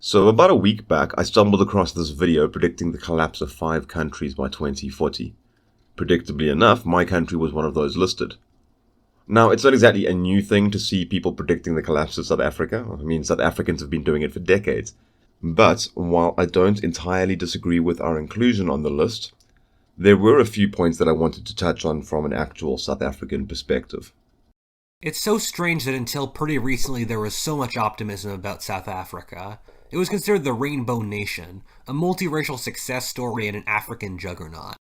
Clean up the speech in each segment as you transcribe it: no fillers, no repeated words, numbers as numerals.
So about a week back, I stumbled across this video predicting the collapse of 5 countries by 2040. Predictably enough, my country was one of those listed. Now, it's not exactly a new thing to see people predicting the collapse of South Africa. I mean, South Africans have been doing it for decades. But while I don't entirely disagree with our inclusion on the list, there were a few points that I wanted to touch on from an actual South African perspective. It's so strange that until pretty recently there was so much optimism about South Africa. It was considered the Rainbow Nation, a multiracial success story and an African juggernaut.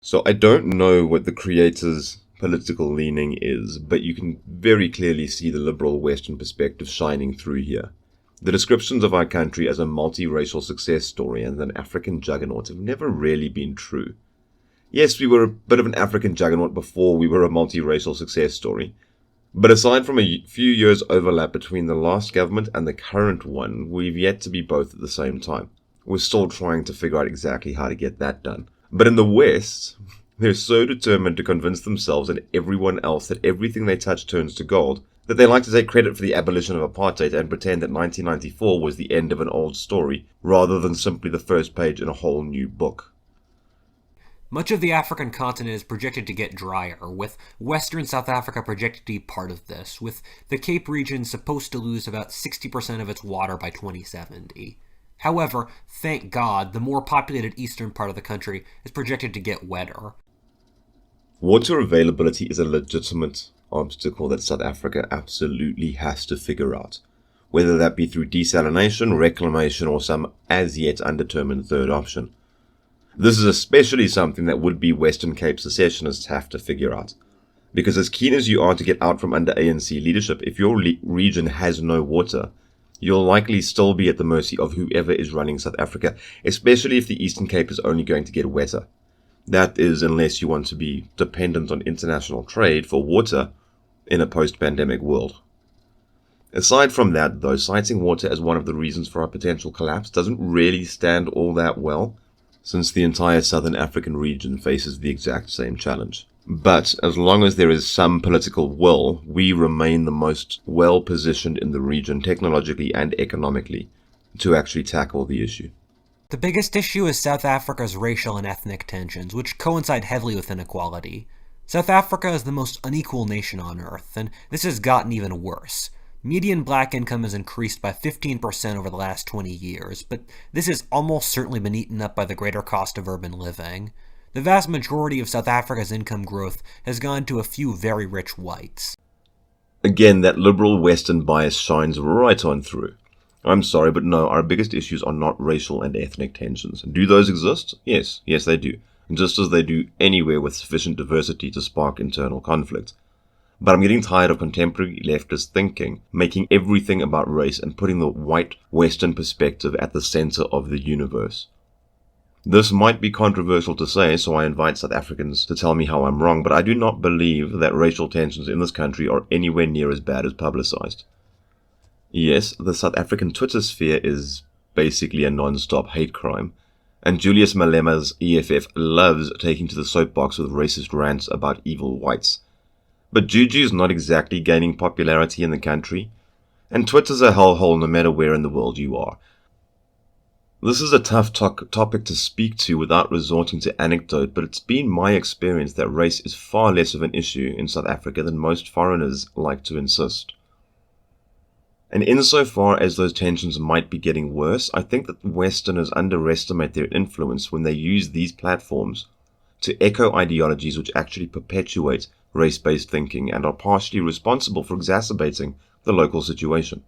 So I don't know what the creator's political leaning is, but you can very clearly see the liberal Western perspective shining through here. The descriptions of our country as a multiracial success story and an African juggernaut have never really been true. Yes, we were a bit of an African juggernaut before we were a multiracial success story. But aside from a few years overlap between the last government and the current one, we've yet to be both at the same time. We're still trying to figure out exactly how to get that done. But in the West, they're so determined to convince themselves and everyone else that everything they touch turns to gold, that they like to take credit for the abolition of apartheid and pretend that 1994 was the end of an old story, rather than simply the first page in a whole new book. Much of the African continent is projected to get drier, with western South Africa projected to be part of this, with the Cape region supposed to lose about 60% of its water by 2070. However, thank God, the more populated eastern part of the country is projected to get wetter. Water availability is a legitimate obstacle that South Africa absolutely has to figure out, whether that be through desalination, reclamation, or some as yet undetermined third option. This is especially something that would-be Western Cape secessionists have to figure out. Because as keen as you are to get out from under ANC leadership, if your region has no water, you'll likely still be at the mercy of whoever is running South Africa, especially if the Eastern Cape is only going to get wetter. That is, unless you want to be dependent on international trade for water in a post-pandemic world. Aside from that, though, citing water as one of the reasons for our potential collapse doesn't really stand all that well, since the entire southern African region faces the exact same challenge. But as long as there is some political will, we remain the most well-positioned in the region technologically and economically to actually tackle the issue. The biggest issue is South Africa's racial and ethnic tensions, which coincide heavily with inequality. South Africa is the most unequal nation on Earth, and this has gotten even worse. Median black income has increased by 15% over the last 20 years, but this has almost certainly been eaten up by the greater cost of urban living. The vast majority of South Africa's income growth has gone to a few very rich whites. Again, that liberal Western bias shines right on through. I'm sorry, but no, our biggest issues are not racial and ethnic tensions. Do those exist? Yes, they do. Just as they do anywhere with sufficient diversity to spark internal conflict. But I'm getting tired of contemporary leftist thinking, making everything about race and putting the white Western perspective at the center of the universe. This might be controversial to say, so I invite South Africans to tell me how I'm wrong, but I do not believe that racial tensions in this country are anywhere near as bad as publicized. Yes, the South African Twitter sphere is basically a non-stop hate crime, and Julius Malema's EFF loves taking to the soapbox with racist rants about evil whites. But Juju is not exactly gaining popularity in the country, and Twitter's a hellhole no matter where in the world you are. This is a tough topic to speak to without resorting to anecdote, but it's been my experience that race is far less of an issue in South Africa than most foreigners like to insist. And insofar as those tensions might be getting worse, I think that Westerners underestimate their influence when they use these platforms to echo ideologies which actually perpetuate race-based thinking and are partially responsible for exacerbating the local situation.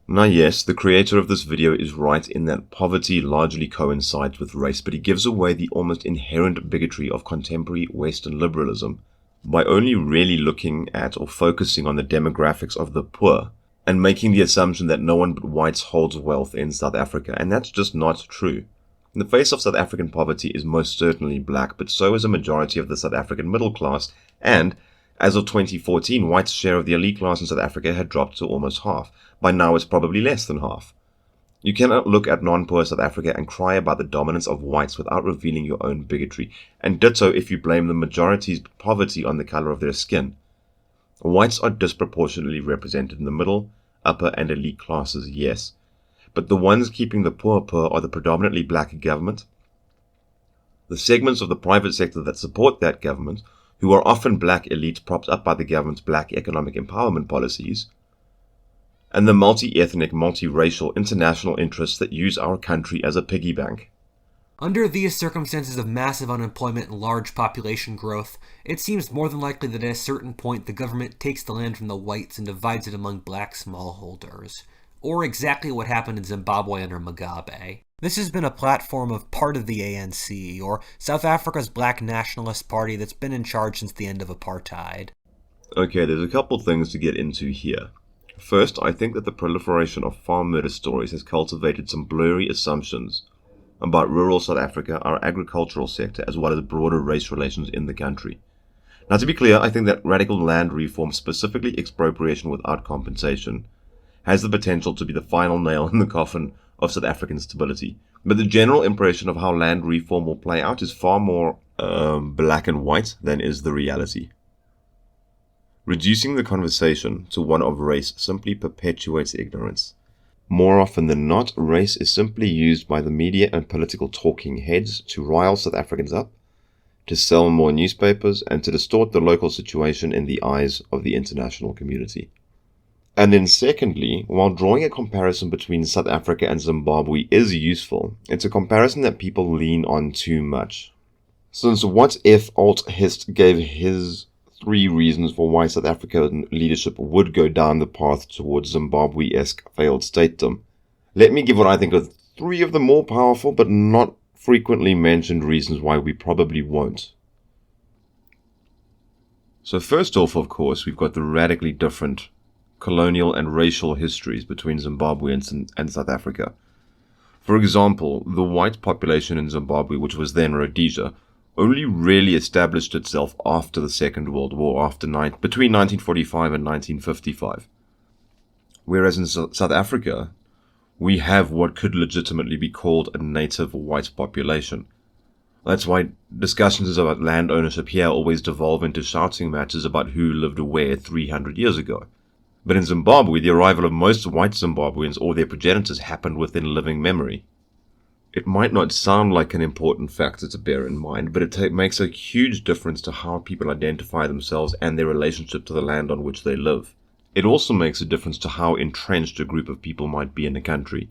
Now yes, the creator of this video is right in that poverty largely coincides with race, but he gives away the almost inherent bigotry of contemporary Western liberalism by only really looking at or focusing on the demographics of the poor and making the assumption that no one but whites holds wealth in South Africa, and that's just not true. The face of South African poverty is most certainly black, but so is a majority of the South African middle class, and, as of 2014, whites' share of the elite class in South Africa had dropped to almost half. By now it's probably less than half. You cannot look at non-poor South Africa and cry about the dominance of whites without revealing your own bigotry, and ditto if you blame the majority's poverty on the color of their skin. Whites are disproportionately represented in the middle, upper and elite classes, yes, but the ones keeping the poor are the predominantly black government, the segments of the private sector that support that government, who are often black elites propped up by the government's black economic empowerment policies, and the multi-ethnic, multi-racial international interests that use our country as a piggy bank. Under these circumstances of massive unemployment and large population growth, it seems more than likely that at a certain point the government takes the land from the whites and divides it among black smallholders. Or exactly what happened in Zimbabwe under Mugabe. This has been a platform of part of the ANC, or South Africa's black nationalist party that's been in charge since the end of apartheid. Okay, there's a couple things to get into here. First, I think that the proliferation of farm murder stories has cultivated some blurry assumptions about rural South Africa, our agricultural sector, as well as broader race relations in the country. Now, to be clear, I think that radical land reform, specifically expropriation without compensation, has the potential to be the final nail in the coffin of South African stability. But the general impression of how land reform will play out is far more black and white than is the reality. Reducing the conversation to one of race simply perpetuates ignorance. More often than not, race is simply used by the media and political talking heads to rile South Africans up, to sell more newspapers, and to distort the local situation in the eyes of the international community. And then secondly, while drawing a comparison between South Africa and Zimbabwe is useful, it's a comparison that people lean on too much. Since What If Alt Hist gave his 3 reasons for why South African leadership would go down the path towards Zimbabwe-esque failed statedom, let me give what I think are 3 of the more powerful but not frequently mentioned reasons why we probably won't. So first off, of course, we've got the radically different colonial and racial histories between Zimbabwe and South Africa. For example, the white population in Zimbabwe, which was then Rhodesia, only really established itself after the Second World War, between 1945 and 1955. Whereas in South Africa, we have what could legitimately be called a native white population. That's why discussions about land ownership here always devolve into shouting matches about who lived where 300 years ago. But in Zimbabwe, the arrival of most white Zimbabweans or their progenitors happened within living memory. It might not sound like an important factor to bear in mind, but it makes a huge difference to how people identify themselves and their relationship to the land on which they live. It also makes a difference to how entrenched a group of people might be in a country.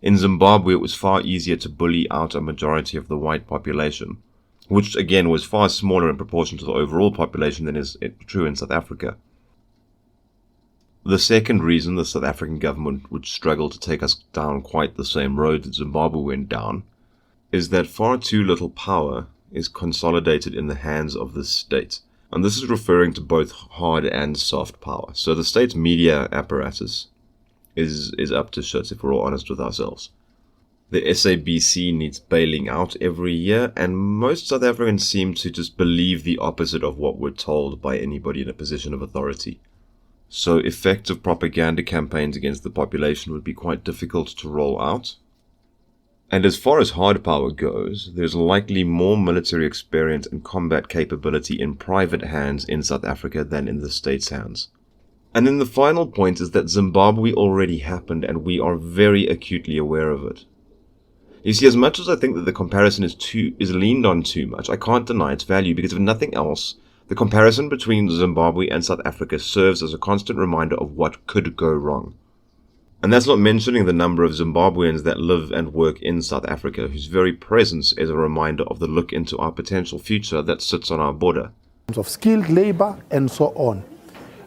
In Zimbabwe, it was far easier to bully out a majority of the white population, which again was far smaller in proportion to the overall population than is true in South Africa. The second reason the South African government would struggle to take us down quite the same road that Zimbabwe went down is that far too little power is consolidated in the hands of the state. And this is referring to both hard and soft power. So the state's media apparatus is up to shit, if we're all honest with ourselves. The SABC needs bailing out every year, and most South Africans seem to just believe the opposite of what we're told by anybody in a position of authority. So effective propaganda campaigns against the population would be quite difficult to roll out. And as far as hard power goes, there's likely more military experience and combat capability in private hands in South Africa than in the state's hands. And then the final point is that Zimbabwe already happened and we are very acutely aware of it. You see, as much as I think that the comparison is leaned on too much, I can't deny its value because if nothing else, the comparison between Zimbabwe and South Africa serves as a constant reminder of what could go wrong. And that's not mentioning the number of Zimbabweans that live and work in South Africa, whose very presence is a reminder of the look into our potential future that sits on our border. Of skilled labor and so on.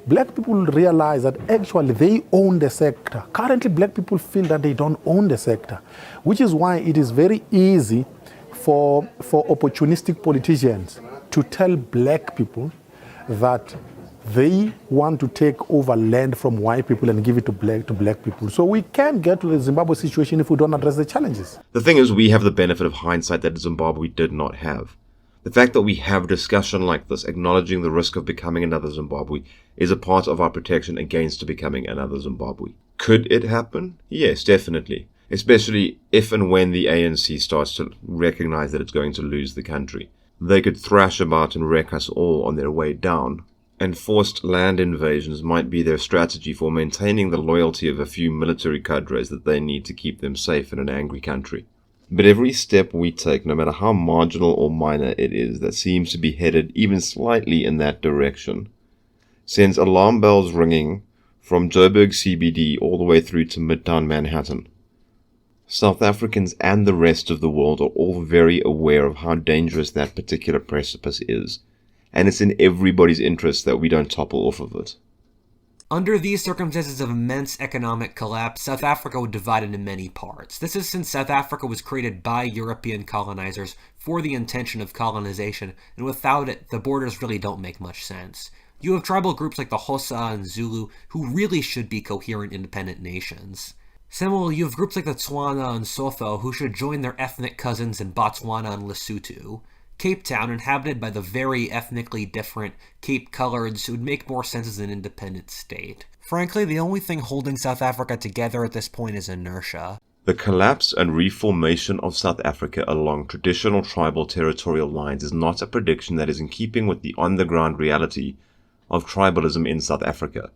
Black people realize that actually they own the sector. Currently, black people feel that they don't own the sector, which is why it is very easy for opportunistic politicians to tell black people that they want to take over land from white people and give it to black people. So we can't get to the Zimbabwe situation if we don't address the challenges. The thing is, we have the benefit of hindsight that Zimbabwe did not have. The fact that we have discussion like this, acknowledging the risk of becoming another Zimbabwe, is a part of our protection against becoming another Zimbabwe. Could it happen? Yes, definitely. Especially if and when the ANC starts to recognize that it's going to lose the country. They could thrash about and wreck us all on their way down. and forced land invasions might be their strategy for maintaining the loyalty of a few military cadres that they need to keep them safe in an angry country. But every step we take, no matter how marginal or minor it is, that seems to be headed even slightly in that direction, sends alarm bells ringing from Joburg CBD all the way through to Midtown Manhattan. South Africans and the rest of the world are all very aware of how dangerous that particular precipice is, and it's in everybody's interest that we don't topple off of it. Under these circumstances of immense economic collapse, South Africa would divide into many parts. This is since South Africa was created by European colonizers for the intention of colonization, and without it, the borders really don't make much sense. You have tribal groups like the Xhosa and Zulu who really should be coherent independent nations. Similarly, you have groups like the Tswana and Sotho who should join their ethnic cousins in Botswana and Lesotho. Cape Town, inhabited by the very ethnically different Cape Coloreds, would make more sense as an independent state. Frankly, the only thing holding South Africa together at this point is inertia. The collapse and reformation of South Africa along traditional tribal territorial lines is not a prediction that is in keeping with the on-the-ground reality of tribalism in South Africa,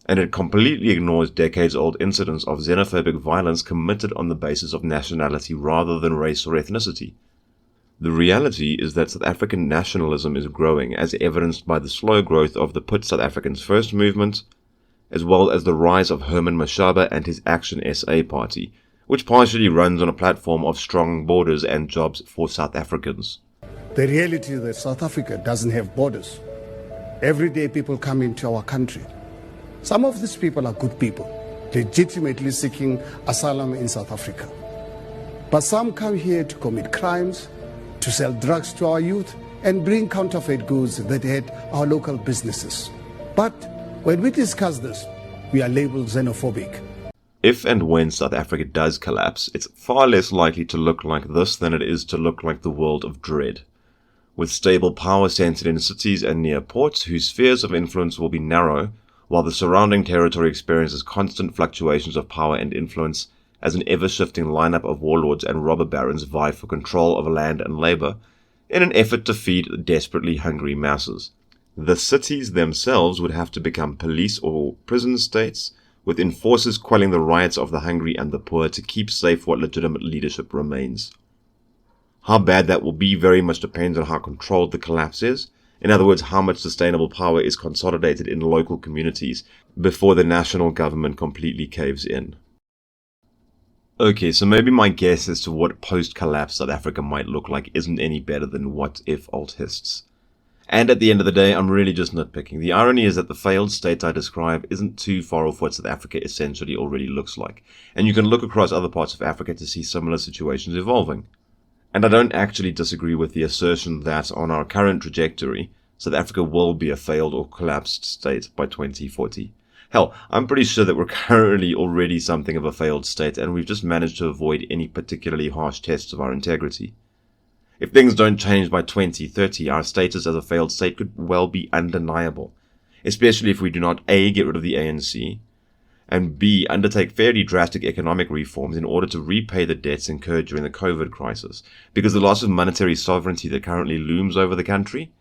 and it completely ignores decades-old incidents of xenophobic violence committed on the basis of nationality rather than race or ethnicity. The reality is that South African nationalism is growing, as evidenced by the slow growth of the Put South Africans First movement, as well as the rise of Herman Mashaba and his Action SA party, which partially runs on a platform of strong borders and jobs for South Africans. The reality is that South Africa doesn't have borders. Every day people come into our country. Some of these people are good people, legitimately seeking asylum in South Africa. But some come here to commit crimes, to sell drugs to our youth, and bring counterfeit goods that hurt our local businesses. But when we discuss this, we are labeled xenophobic. If and when South Africa does collapse, it's far less likely to look like this than it is to look like the world of dread, with stable power centered in cities and near ports whose spheres of influence will be narrow, while the surrounding territory experiences constant fluctuations of power and influence as an ever-shifting lineup of warlords and robber barons vie for control of land and labor in an effort to feed the desperately hungry masses. The cities themselves would have to become police or prison states, with enforcers quelling the riots of the hungry and the poor to keep safe what legitimate leadership remains. How bad that will be very much depends on how controlled the collapse is. In other words, how much sustainable power is consolidated in local communities before the national government completely caves in. Okay, so maybe my guess as to what post-collapse South Africa might look like isn't any better than what if altists. And at the end of the day, I'm really just nitpicking. The irony is that the failed state I describe isn't too far off what South Africa essentially already looks like. And you can look across other parts of Africa to see similar situations evolving. And I don't actually disagree with the assertion that on our current trajectory, South Africa will be a failed or collapsed state by 2040. Hell, I'm pretty sure that we're currently already something of a failed state, and we've just managed to avoid any particularly harsh tests of our integrity. If things don't change by 2030, our status as a failed state could well be undeniable, especially if we do not A, get rid of the ANC, and B, undertake fairly drastic economic reforms in order to repay the debts incurred during the COVID crisis, because the loss of monetary sovereignty that currently looms over the country,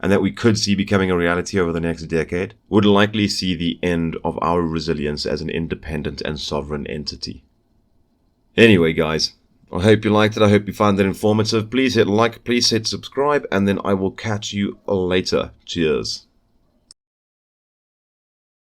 and that we could see becoming a reality over the next decade, would likely see the end of our resilience as an independent and sovereign entity. Anyway, guys, I hope you liked it. I hope you found it informative. Please hit like, please hit subscribe, and then I will catch you later. Cheers.